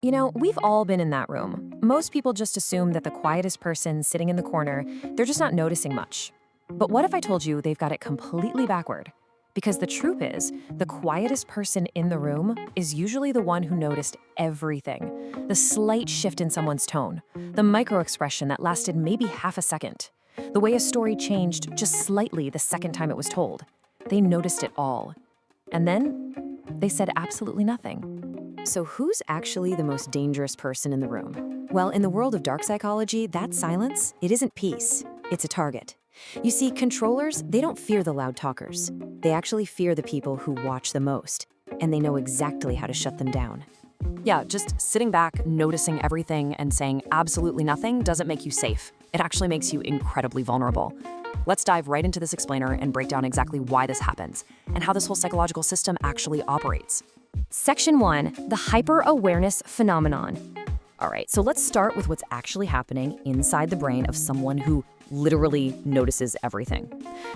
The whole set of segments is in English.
You know, we've all been in that room. Most people just assume that the quietest person sitting in the corner, they're just not noticing much. But what if I told you they've got it completely backward? Because the truth is, the quietest person in the room is usually the one who noticed everything. The slight shift in someone's tone, the micro-expression that lasted maybe half a second, the way a story changed just slightly the second time it was told. They noticed it all. And then they said absolutely nothing. So who's actually the most dangerous person in the room? Well, in the world of dark psychology, that silence, it isn't peace, it's a target. You see, controllers, they don't fear the loud talkers. They actually fear the people who watch the most, and they know exactly how to shut them down. Yeah, just sitting back, noticing everything, and saying absolutely nothing doesn't make you safe. It actually makes you incredibly vulnerable. Let's dive right into this explainer and break down exactly why this happens, and how this whole psychological system actually operates. Section 1, the hyper-awareness phenomenon. All right, so let's start with what's actually happening inside the brain of someone who literally notices everything.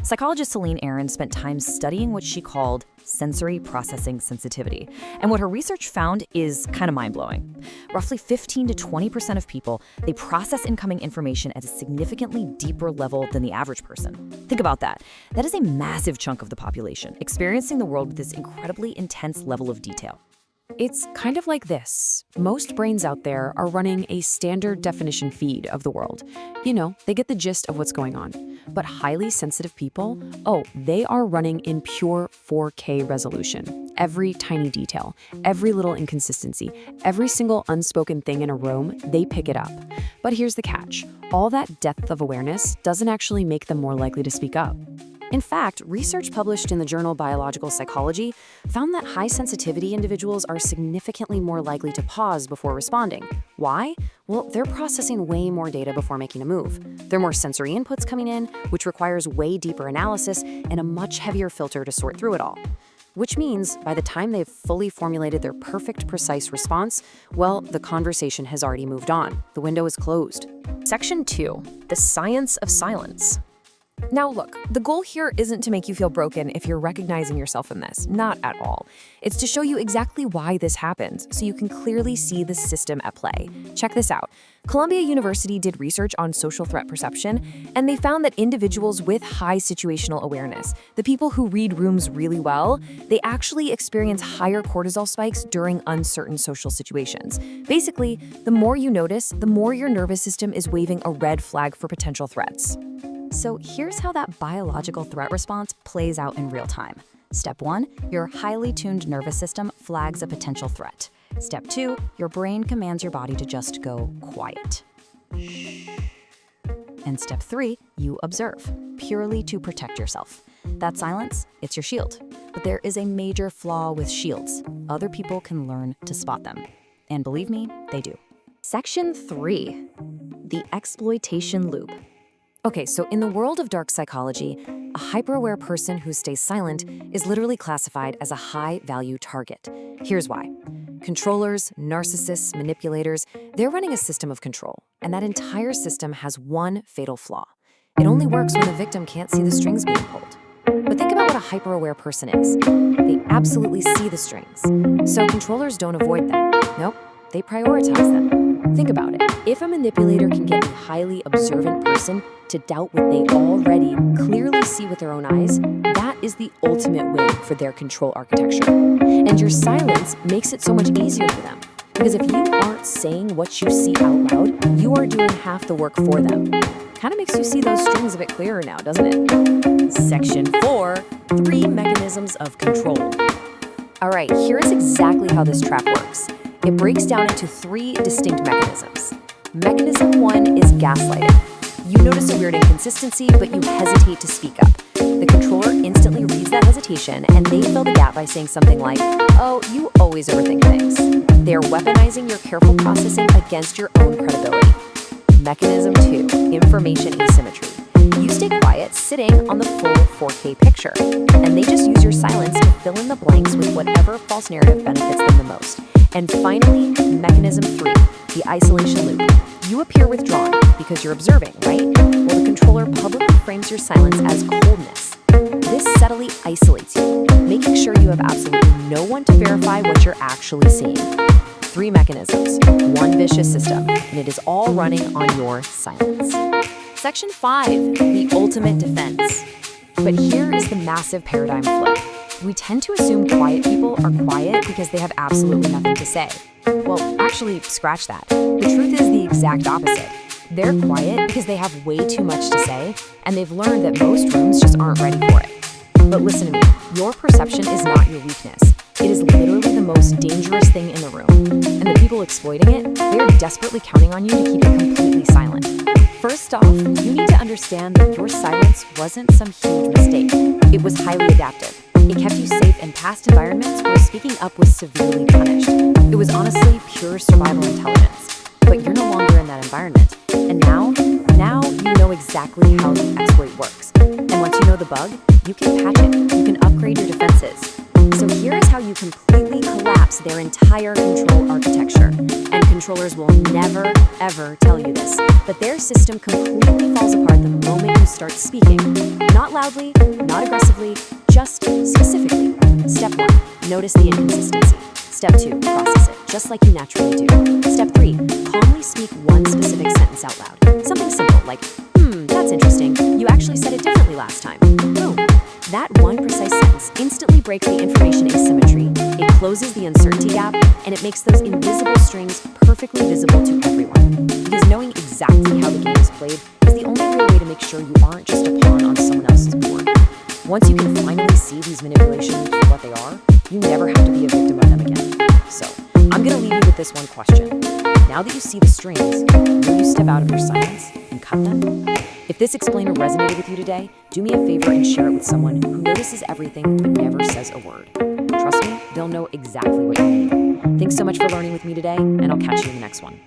Psychologist Celine Aaron spent time studying what she called sensory processing sensitivity. And what her research found is kind of mind-blowing. Roughly 15 to 20% of people, they process incoming information at a significantly deeper level than the average person. Think about that. That is a massive chunk of the population, experiencing the world with this incredibly intense level of detail. It's kind of like this. Most brains out there are running a standard definition feed of the world. You know, they get the gist of what's going on. But highly sensitive people, they are running in pure 4K resolution. Every tiny detail, every little inconsistency, every single unspoken thing in a room, they pick it up. But here's the catch. All that depth of awareness doesn't actually make them more likely to speak up. In fact, research published in the journal Biological Psychology found that high sensitivity individuals are significantly more likely to pause before responding. Why? Well, they're processing way more data before making a move. There are more sensory inputs coming in, which requires way deeper analysis and a much heavier filter to sort through it all. Which means by the time they've fully formulated their perfect, precise response, well, the conversation has already moved on. The window is closed. Section 2, the science of silence. Now look, the goal here isn't to make you feel broken if you're recognizing yourself in this, not at all. It's to show you exactly why this happens, so you can clearly see the system at play. Check this out. Columbia University did research on social threat perception, and they found that individuals with high situational awareness, the people who read rooms really well, they actually experience higher cortisol spikes during uncertain social situations. Basically, the more you notice, the more your nervous system is waving a red flag for potential threats. So here's how that biological threat response plays out in real time. Step 1, your highly tuned nervous system flags a potential threat. Step 2, your brain commands your body to just go quiet. And step 3, you observe, purely to protect yourself. That silence, it's your shield. But there is a major flaw with shields. Other people can learn to spot them. And believe me, they do. Section 3, the exploitation loop. Okay, so in the world of dark psychology, a hyper-aware person who stays silent is literally classified as a high-value target. Here's why. Controllers, narcissists, manipulators, they're running a system of control, and that entire system has one fatal flaw. It only works when the victim can't see the strings being pulled. But think about what a hyper-aware person is. They absolutely see the strings. So controllers don't avoid them. Nope, they prioritize them. Think about it. If a manipulator can get a highly observant person to doubt what they already clearly see with their own eyes, that is the ultimate win for their control architecture. And your silence makes it so much easier for them. Because if you aren't saying what you see out loud, you are doing half the work for them. Kind of makes you see those strings a bit clearer now, doesn't it? Section 4, 3 mechanisms of control. All right, here is exactly how this trap works. It breaks down into 3 distinct mechanisms. Mechanism 1 is gaslighting. You notice a weird inconsistency, but you hesitate to speak up. The controller instantly reads that hesitation, and they fill the gap by saying something like, "Oh, you always overthink things." They're weaponizing your careful processing against your own credibility. Mechanism 2, information asymmetry. You stay quiet, sitting on the full 4K picture, and they just use your silence to fill in the blanks with whatever false narrative benefits them the most. And finally, mechanism 3, the isolation loop. You appear withdrawn because you're observing, right? Well, the controller publicly frames your silence as coldness. This subtly isolates you, making sure you have absolutely no one to verify what you're actually seeing. 3 mechanisms, one vicious system, and it is all running on your silence. Section 5, the ultimate defense. But here is the massive paradigm flip. We tend to assume quiet people are quiet because they have absolutely nothing to say. Well, actually, scratch that. The truth is the exact opposite. They're quiet because they have way too much to say, and they've learned that most rooms just aren't ready for it. But listen to me, your perception is not your weakness. It is literally the most dangerous thing in the room. And the people exploiting it, they're desperately counting on you to keep it completely silent. First off, you need to understand that your silence wasn't some huge mistake. It was highly adaptive. It kept you safe in past environments where speaking up was severely punished. It was honestly pure survival intelligence. But you're no longer in that environment. And now you know exactly how the exploit works. And once you know the bug, you can patch it. You can upgrade your defenses. So here is how you completely collapse their entire control architecture. And controllers will never, ever tell you this, but their system completely falls apart the moment you start speaking. Not loudly, not aggressively, just specifically. Step 1, notice the inconsistency. Step 2, process it, just like you naturally do. Step 3, calmly speak one specific sentence out loud. Something simple like, that's interesting. You actually said it differently last time. Boom. That one precise sentence instantly breaks the information asymmetry, it closes the uncertainty gap, and it makes those invisible strings perfectly visible to everyone. Because knowing exactly how the game is played is the only real way to make sure you aren't just a pawn on someone else's board. Once you can finally see these manipulations for what they are, you never have to be a victim of them again. So, I'm gonna leave you with this one question. Now that you see the strings, will you step out of your silence and cut them? If this explainer resonated with you today, do me a favor and share it with someone who notices everything but never says a word. Trust me, they'll know exactly what you need. Thanks so much for learning with me today, and I'll catch you in the next one.